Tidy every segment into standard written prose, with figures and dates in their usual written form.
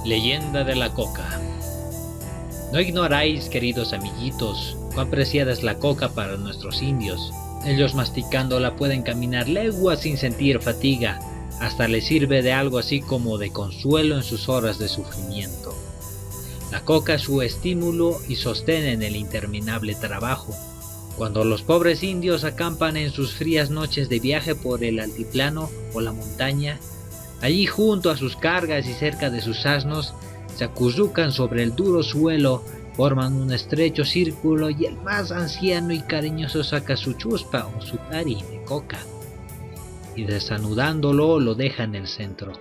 Leyenda de la coca. No ignoráis, queridos amiguitos, cuán preciada es la coca para nuestros indios. Ellos masticándola pueden caminar leguas sin sentir fatiga, hasta les sirve de algo así como de consuelo en sus horas de sufrimiento. La coca es su estímulo y sostén en el interminable trabajo. Cuando los pobres indios acampan en sus frías noches de viaje por el altiplano o la montaña, allí junto a sus cargas y cerca de sus asnos, se acurrucan sobre el duro suelo, forman un estrecho círculo y el más anciano y cariñoso saca su chuspa o su tari de coca y desanudándolo lo deja en el centro,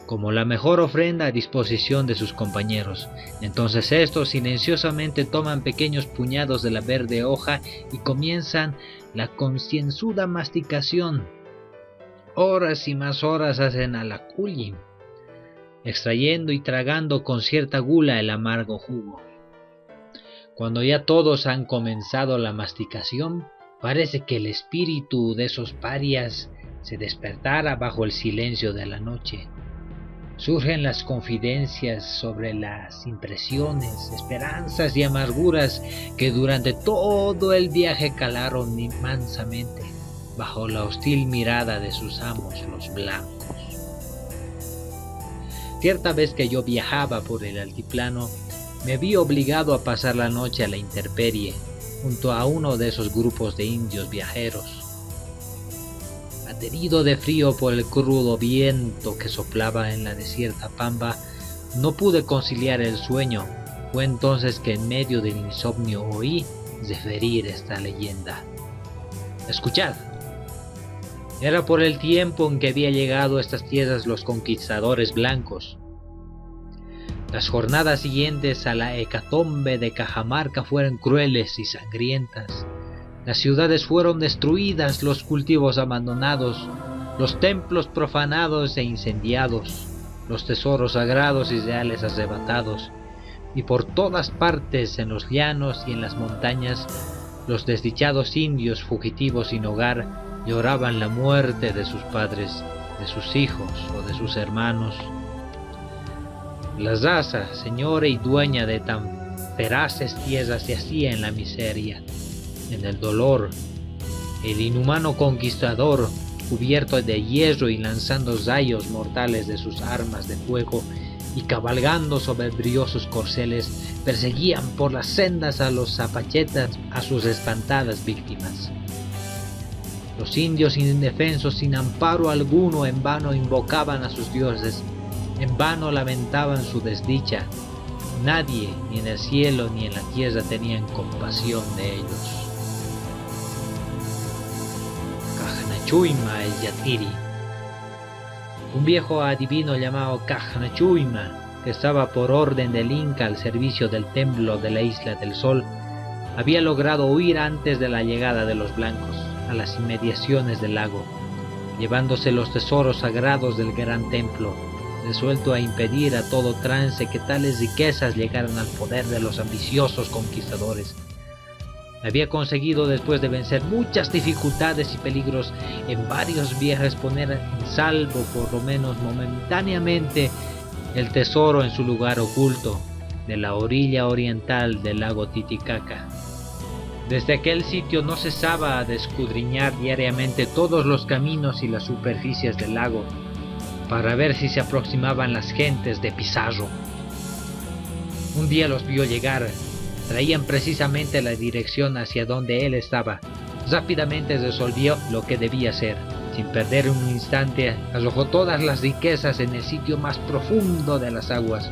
como la mejor ofrenda a disposición de sus compañeros. Entonces estos silenciosamente toman pequeños puñados de la verde hoja y comienzan la concienzuda masticación. Horas y más horas hacen a la culli, extrayendo y tragando con cierta gula el amargo jugo. Cuando ya todos han comenzado la masticación, parece que el espíritu de esos parias se despertara bajo el silencio de la noche. Surgen las confidencias sobre las impresiones, esperanzas y amarguras que durante todo el viaje calaron mansamente bajo la hostil mirada de sus amos los blancos. Cierta vez que yo viajaba por el altiplano, me vi obligado a pasar la noche a la intemperie, junto a uno de esos grupos de indios viajeros. Aterido de frío por el crudo viento que soplaba en la desierta pampa, no pude conciliar el sueño. Fue entonces que en medio del insomnio oí referir esta leyenda. Escuchad. Era por el tiempo en que había llegado a estas tierras los conquistadores blancos. Las jornadas siguientes a la hecatombe de Cajamarca fueron crueles y sangrientas. Las ciudades fueron destruidas, los cultivos abandonados, los templos profanados e incendiados, los tesoros sagrados y reales arrebatados, y por todas partes, en los llanos y en las montañas, los desdichados indios fugitivos sin hogar lloraban la muerte de sus padres, de sus hijos o de sus hermanos. La raza, señora y dueña de tan feraces tierras, se hacía en la miseria, en el dolor. El inhumano conquistador, cubierto de hierro y lanzando rayos mortales de sus armas de fuego y cabalgando sobre briosos corceles, perseguían por las sendas a los zapachetas, a sus espantadas víctimas. Los indios indefensos, sin amparo alguno, en vano invocaban a sus dioses, en vano lamentaban su desdicha. Nadie, ni en el cielo ni en la tierra, tenían compasión de ellos. Cajanachuyma el Yatiri. Un viejo adivino llamado Cajanachuyma, que estaba por orden del Inca al servicio del templo de la Isla del Sol, había logrado huir antes de la llegada de los blancos a las inmediaciones del lago, llevándose los tesoros sagrados del gran templo, resuelto a impedir a todo trance que tales riquezas llegaran al poder de los ambiciosos conquistadores. Había conseguido, después de vencer muchas dificultades y peligros en varios viajes, poner en salvo, por lo menos momentáneamente, el tesoro en su lugar oculto, de la orilla oriental del lago Titicaca. Desde aquel sitio no cesaba de escudriñar diariamente todos los caminos y las superficies del lago, para ver si se aproximaban las gentes de Pizarro. Un día los vio llegar, traían precisamente la dirección hacia donde él estaba. Rápidamente resolvió lo que debía hacer. Sin perder un instante, arrojó todas las riquezas en el sitio más profundo de las aguas.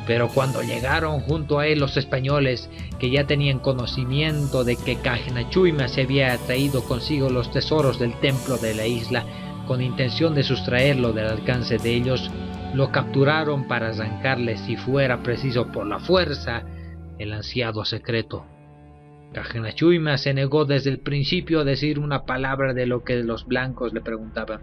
Pero cuando llegaron junto a él los españoles, que ya tenían conocimiento de que Cajanachuyma se había traído consigo los tesoros del templo de la isla, con intención de sustraerlo del alcance de ellos, lo capturaron para arrancarle, si fuera preciso por la fuerza, el ansiado secreto. Cajanachuyma se negó desde el principio a decir una palabra de lo que los blancos le preguntaban.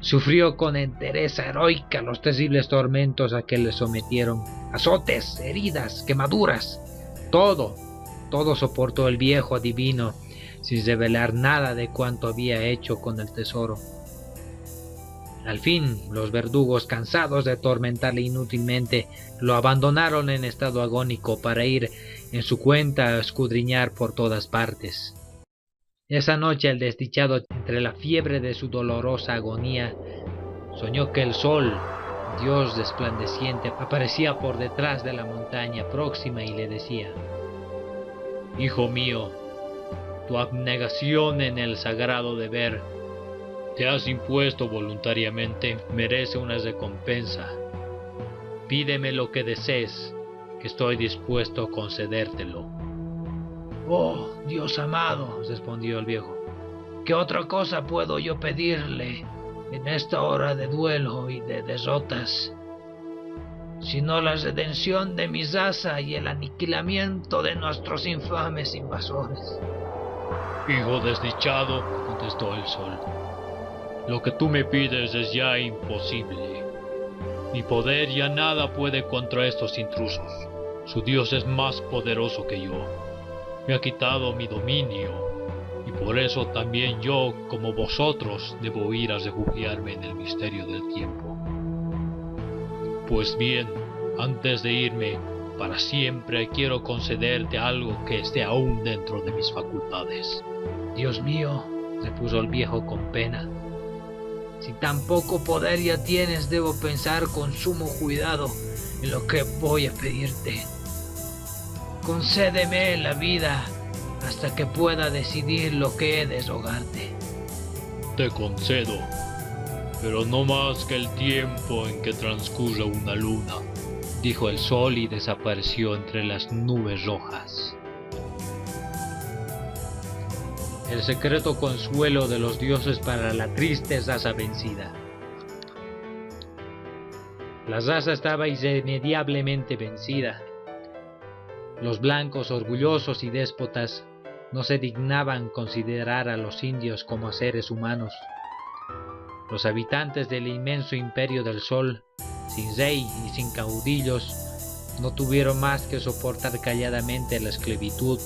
Sufrió con entereza heroica los terribles tormentos a que le sometieron, azotes, heridas, quemaduras, todo soportó el viejo adivino, sin revelar nada de cuanto había hecho con el tesoro. Al fin, los verdugos, cansados de atormentarle inútilmente, lo abandonaron en estado agónico para ir en su cuenta a escudriñar por todas partes. Esa noche el desdichado, entre la fiebre de su dolorosa agonía, soñó que el sol, Dios resplandeciente, aparecía por detrás de la montaña próxima y le decía: «Hijo mío, tu abnegación en el sagrado deber te has impuesto voluntariamente, merece una recompensa. Pídeme lo que desees, que estoy dispuesto a concedértelo». «Oh, Dios amado», respondió el viejo, «¿qué otra cosa puedo yo pedirle en esta hora de duelo y de derrotas, sino la redención de mi raza y el aniquilamiento de nuestros infames invasores?» «Hijo desdichado», contestó el sol, «lo que tú me pides es ya imposible. Mi poder ya nada puede contra estos intrusos. Su Dios es más poderoso que yo. Me ha quitado mi dominio, y por eso también yo, como vosotros, debo ir a refugiarme en el misterio del tiempo. Pues bien, antes de irme, para siempre quiero concederte algo que esté aún dentro de mis facultades». «Dios mío», repuso el viejo con pena, «si tan poco poder ya tienes, debo pensar con sumo cuidado en lo que voy a pedirte. Concédeme la vida hasta que pueda decidir lo que he de rogarte». «Te concedo, pero no más que el tiempo en que transcurre una luna», dijo el sol y desapareció entre las nubes rojas. El secreto consuelo de los dioses para la triste raza vencida. La raza estaba irremediablemente vencida. Los blancos, orgullosos y déspotas, no se dignaban considerar a los indios como seres humanos. Los habitantes del inmenso imperio del sol, sin rey y sin caudillos, no tuvieron más que soportar calladamente la esclavitud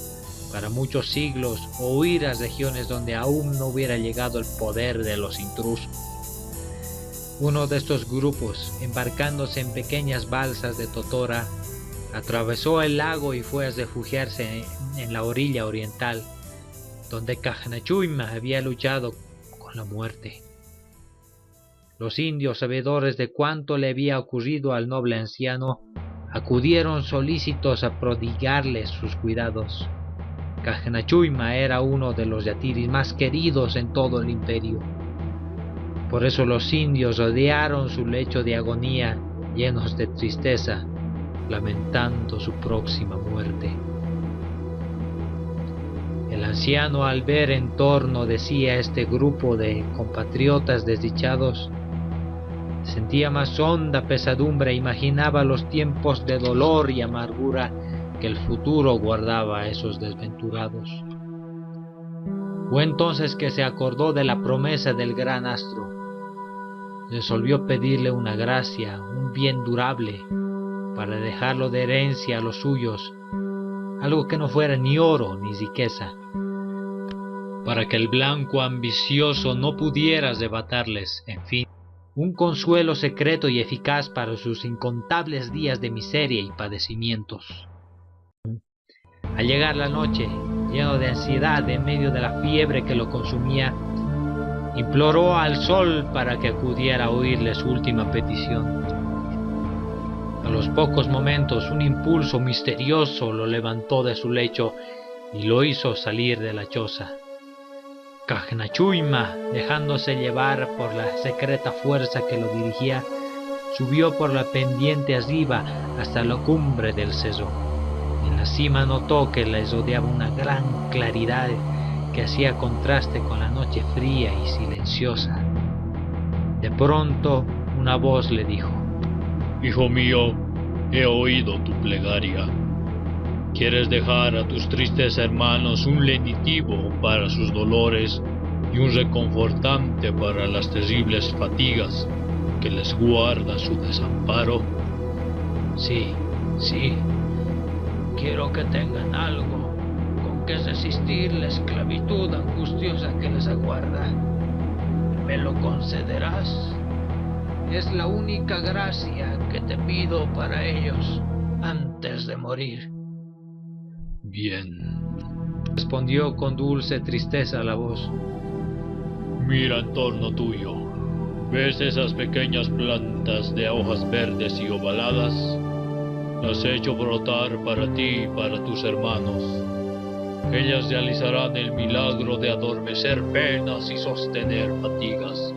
para muchos siglos o huir a regiones donde aún no hubiera llegado el poder de los intrusos. Uno de estos grupos, embarcándose en pequeñas balsas de totora, atravesó el lago y fue a refugiarse en la orilla oriental, donde Cajnachuyma había luchado con la muerte. Los indios, sabedores de cuánto le había ocurrido al noble anciano, acudieron solícitos a prodigarle sus cuidados. Cajnachuyma era uno de los yatiris más queridos en todo el imperio. Por eso los indios rodearon su lecho de agonía, llenos de tristeza, lamentando su próxima muerte. El anciano, al ver en torno de sí a este grupo de compatriotas desdichados, sentía más honda pesadumbre e imaginaba los tiempos de dolor y amargura que el futuro guardaba a esos desventurados. Fue entonces que se acordó de la promesa del gran astro. Resolvió pedirle una gracia, un bien durable, para dejarlo de herencia a los suyos, algo que no fuera ni oro ni riqueza, para que el blanco ambicioso no pudiera arrebatarles, en fin, un consuelo secreto y eficaz para sus incontables días de miseria y padecimientos. Al llegar la noche, lleno de ansiedad en medio de la fiebre que lo consumía, imploró al sol para que acudiera a oírle su última petición. A los pocos momentos, un impulso misterioso lo levantó de su lecho y lo hizo salir de la choza. Cajnachuyma, dejándose llevar por la secreta fuerza que lo dirigía, subió por la pendiente arriba hasta la cumbre del cerro. En la cima notó que le rodeaba una gran claridad que hacía contraste con la noche fría y silenciosa. De pronto, una voz le dijo: «Hijo mío, he oído tu plegaria. Quieres dejar a tus tristes hermanos un lenitivo para sus dolores y un reconfortante para las terribles fatigas que les guarda su desamparo». «Sí, sí. Quiero que tengan algo con que resistir la esclavitud angustiosa que les aguarda. ¿Me lo concederás?». Es la única gracia que te pido para ellos antes de morir. Bien, Respondió con dulce tristeza la voz. mira en torno tuyo. ¿Ves esas pequeñas plantas de hojas verdes y ovaladas? Las he hecho brotar para ti y para tus hermanos. Ellas realizarán el milagro de adormecer penas y sostener fatigas.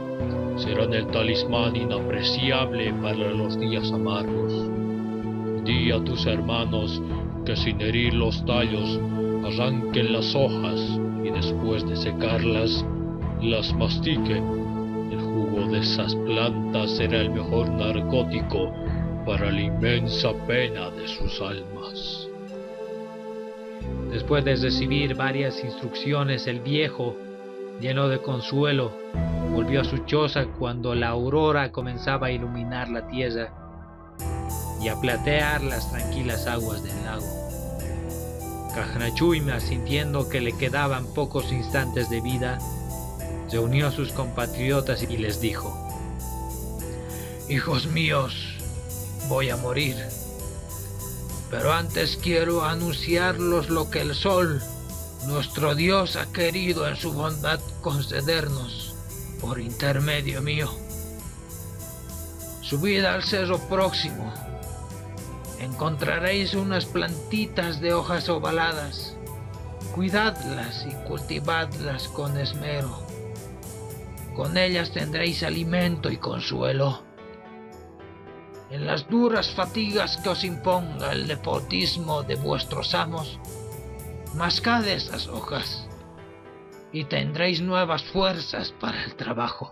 Serán el talismán inapreciable para los días amargos. Di a tus hermanos que sin herir los tallos arranquen las hojas y después de secarlas, las mastiquen. El jugo de esas plantas será el mejor narcótico para la inmensa pena de sus almas. Después de recibir varias instrucciones, el viejo, lleno de consuelo, volvió a su choza cuando la aurora comenzaba a iluminar la tierra y a platear las tranquilas aguas del lago. Cajnachuima, sintiendo que le quedaban pocos instantes de vida, reunió a sus compatriotas y les dijo: «Hijos míos, voy a morir, pero antes quiero anunciarlos lo que el sol, nuestro Dios, ha querido en su bondad concedernos por intermedio mío. Subid al cerro próximo, encontraréis unas plantitas de hojas ovaladas, cuidadlas y cultivadlas con esmero. Con ellas tendréis alimento y consuelo. En las duras fatigas que os imponga el nepotismo de vuestros amos, mascad esas hojas y tendréis nuevas fuerzas para el trabajo.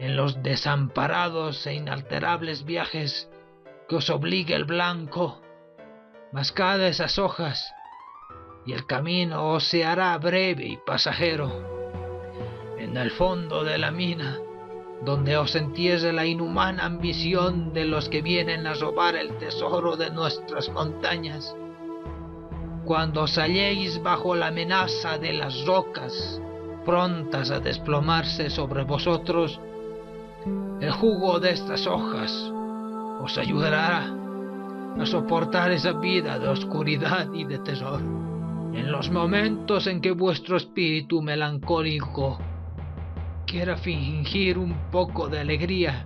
En los desamparados e inalterables viajes que os obligue el blanco, mascad esas hojas y el camino os se hará breve y pasajero. En el fondo de la mina, donde os entierre la inhumana ambición de los que vienen a robar el tesoro de nuestras montañas, cuando os halléis bajo la amenaza de las rocas, prontas a desplomarse sobre vosotros, el jugo de estas hojas os ayudará a soportar esa vida de oscuridad y de terror. En los momentos en que vuestro espíritu melancólico quiera fingir un poco de alegría,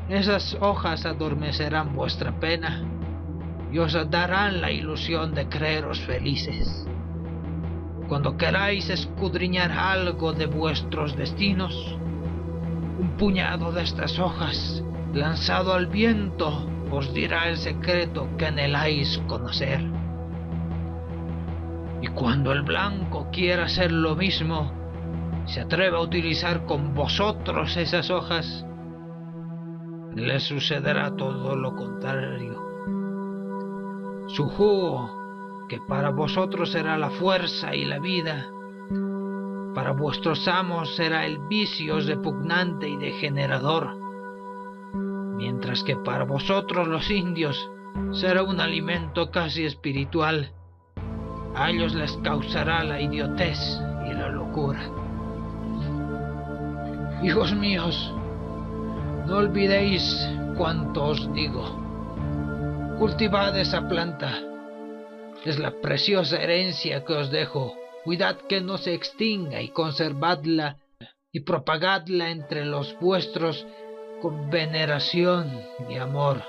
esas hojas adormecerán vuestra pena y os darán la ilusión de creeros felices. Cuando queráis escudriñar algo de vuestros destinos, un puñado de estas hojas, lanzado al viento, os dirá el secreto que anheláis conocer. Y cuando el blanco quiera hacer lo mismo, se atreva a utilizar con vosotros esas hojas, le sucederá todo lo contrario. Su jugo, que para vosotros será la fuerza y la vida, para vuestros amos será el vicio repugnante y degenerador, mientras que para vosotros los indios será un alimento casi espiritual. A ellos les causará la idiotez y la locura. Hijos míos, no olvidéis cuanto os digo. Cultivad esa planta, es la preciosa herencia que os dejo. Cuidad que no se extinga y conservadla y propagadla entre los vuestros con veneración y amor».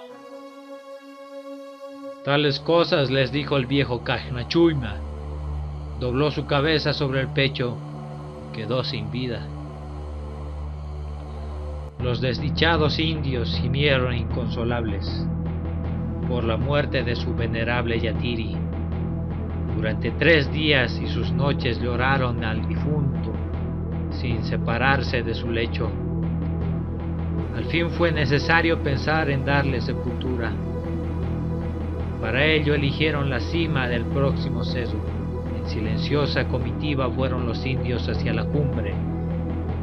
Tales cosas les dijo el viejo Cajnachuima. Dobló su cabeza sobre el pecho, quedó sin vida. Los desdichados indios gimieron inconsolables por la muerte de su venerable Yatiri. Durante 3 días y sus noches lloraron al difunto, sin separarse de su lecho. Al fin fue necesario pensar en darle sepultura. Para ello eligieron la cima del próximo cerro. En silenciosa comitiva fueron los indios hacia la cumbre,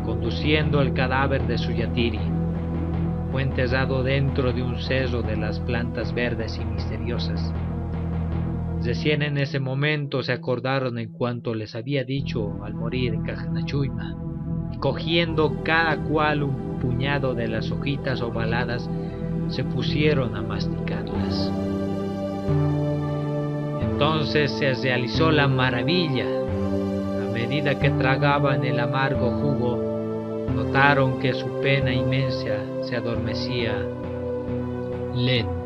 conduciendo el cadáver de su Yatiri. Fue enterrado dentro de un cerro de las plantas verdes y misteriosas. Recién en ese momento se acordaron en cuanto les había dicho al morir Cajnachuima, y cogiendo cada cual un puñado de las hojitas ovaladas, se pusieron a masticarlas. Entonces se realizó la maravilla. A medida que tragaban el amargo jugo, notaron que su pena inmensa se adormecía lentamente.